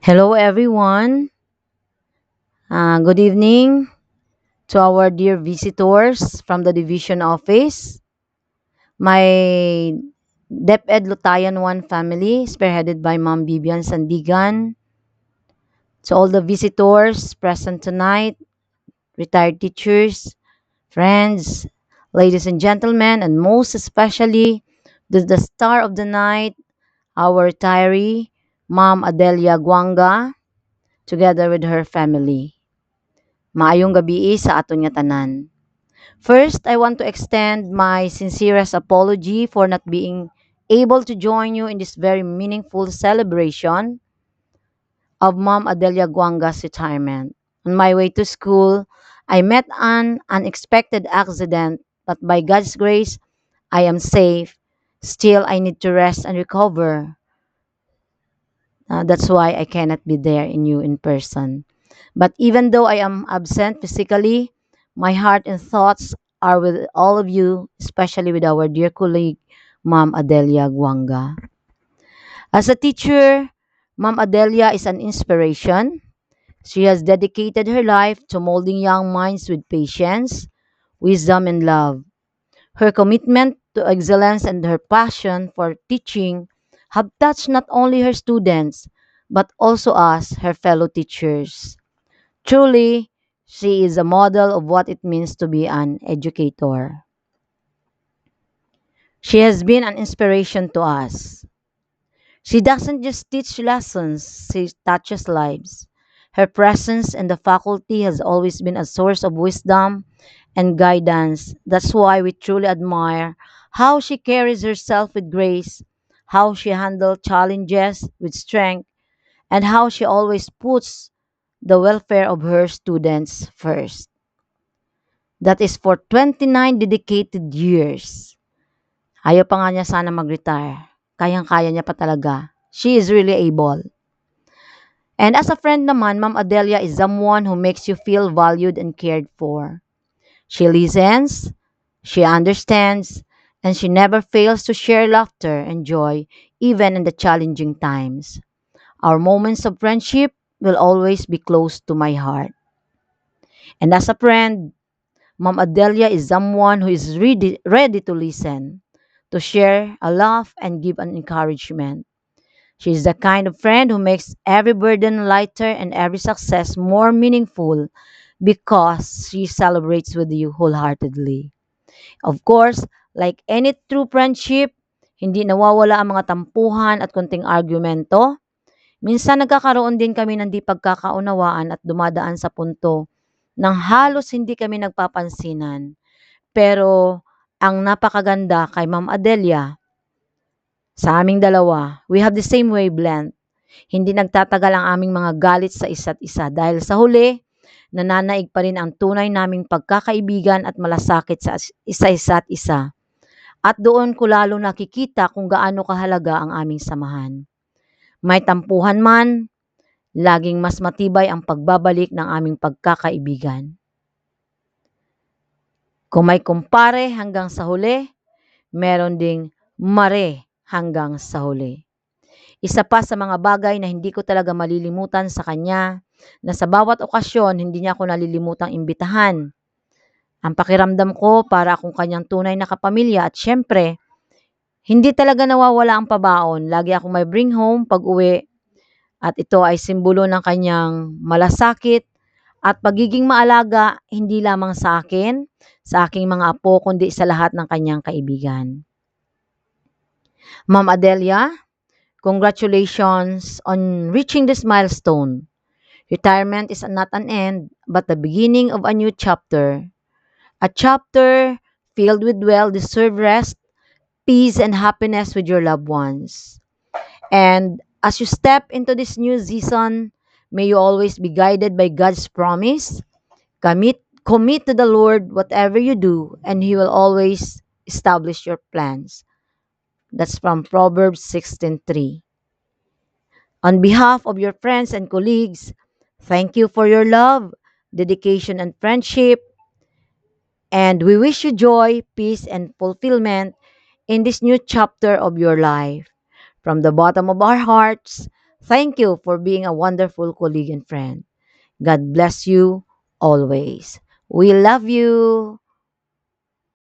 Hello, everyone. Good evening to our dear visitors from the division office. My DepEd Lutayan 1 family, spearheaded by Ma'am Bibian Sandigan. To all the visitors present tonight, retired teachers, friends, ladies and gentlemen, and most especially the star of the night, our retiree, Ma'am Adelia Guanga, together with her family. Maayong gabi sa aton nga tanan. First, I want to extend my sincerest apology for not being able to join you in this very meaningful celebration of Mom Adelia Guanga's retirement. On my way to school, I met an unexpected accident, but by God's grace, I am safe. Still, I need to rest and recover. That's why I cannot be there in you in person. But even though I am absent physically, my heart and thoughts are with all of you, especially with our dear colleague, Ma'am Adelia Guanga. As a teacher, Ma'am Adelia is an inspiration. She has dedicated her life to molding young minds with patience, wisdom, and love. Her commitment to excellence and her passion for teaching have touched not only her students, but also us, her fellow teachers. Truly, she is a model of what it means to be an educator. She has been an inspiration to us. She doesn't just teach lessons, she touches lives. Her presence in the faculty has always been a source of wisdom and guidance. That's why we truly admire how she carries herself with grace, how she handles challenges with strength, and how she always puts the welfare of her students first. That is for 29 dedicated years. Ayaw pa nga niya sana mag-retire. Kayang-kaya niya pa talaga. She is really able. And as a friend naman, Ma'am Adelia is someone who makes you feel valued and cared for. She listens, she understands, and she never fails to share laughter and joy even in the challenging times. Our moments of friendship will always be close to my heart. And as a friend, Ma'am Adelia is someone who is ready to listen, to share a laugh, and give an encouragement. She is the kind of friend who makes every burden lighter and every success more meaningful because she celebrates with you wholeheartedly. Of course, like any true friendship, hindi nawawala ang mga tampuhan at konting argumento. Minsan nagkakaroon din kami ng di pagkakaunawaan at dumadaan sa punto nang halos hindi kami nagpapansinan. Pero ang napakaganda kay Ma'am Adelia, sa aming dalawa, we have the same wavelength. Hindi nagtatagal ang aming mga galit sa isa't isa dahil sa huli, nananaig pa rin ang tunay naming pagkakaibigan at malasakit sa isa-isa't isa. At doon ko lalo nakikita kung gaano kahalaga ang aming samahan. May tampuhan man, laging mas matibay ang pagbabalik ng aming pagkakaibigan. Kung may kumpare hanggang sa huli, meron ding mare hanggang sa huli. Isa pa sa mga bagay na hindi ko talaga malilimutan sa kanya, na sa bawat okasyon hindi niya ako nalilimutang imbitahan. Ang pakiramdam ko para akong kanyang tunay na kapamilya at syempre, hindi talaga nawawala ang pabaon. Lagi akong may bring home pag uwi at ito ay simbolo ng kanyang malasakit at pagiging maalaga hindi lamang sa akin, sa aking mga apo, kundi sa lahat ng kanyang kaibigan. Ma'am Adelia, congratulations on reaching this milestone. Retirement is not an end, but the beginning of a new chapter. A chapter filled with well-deserved rest, peace, and happiness with your loved ones. And as you step into this new season, may you always be guided by God's promise. Commit to the Lord whatever you do, and He will always establish your plans. That's from Proverbs 16:3. On behalf of your friends and colleagues, thank you for your love, dedication, and friendship. And we wish you joy, peace, and fulfillment in this new chapter of your life. From the bottom of our hearts, Thank you for being a wonderful colleague and friend. God bless you always. We love you.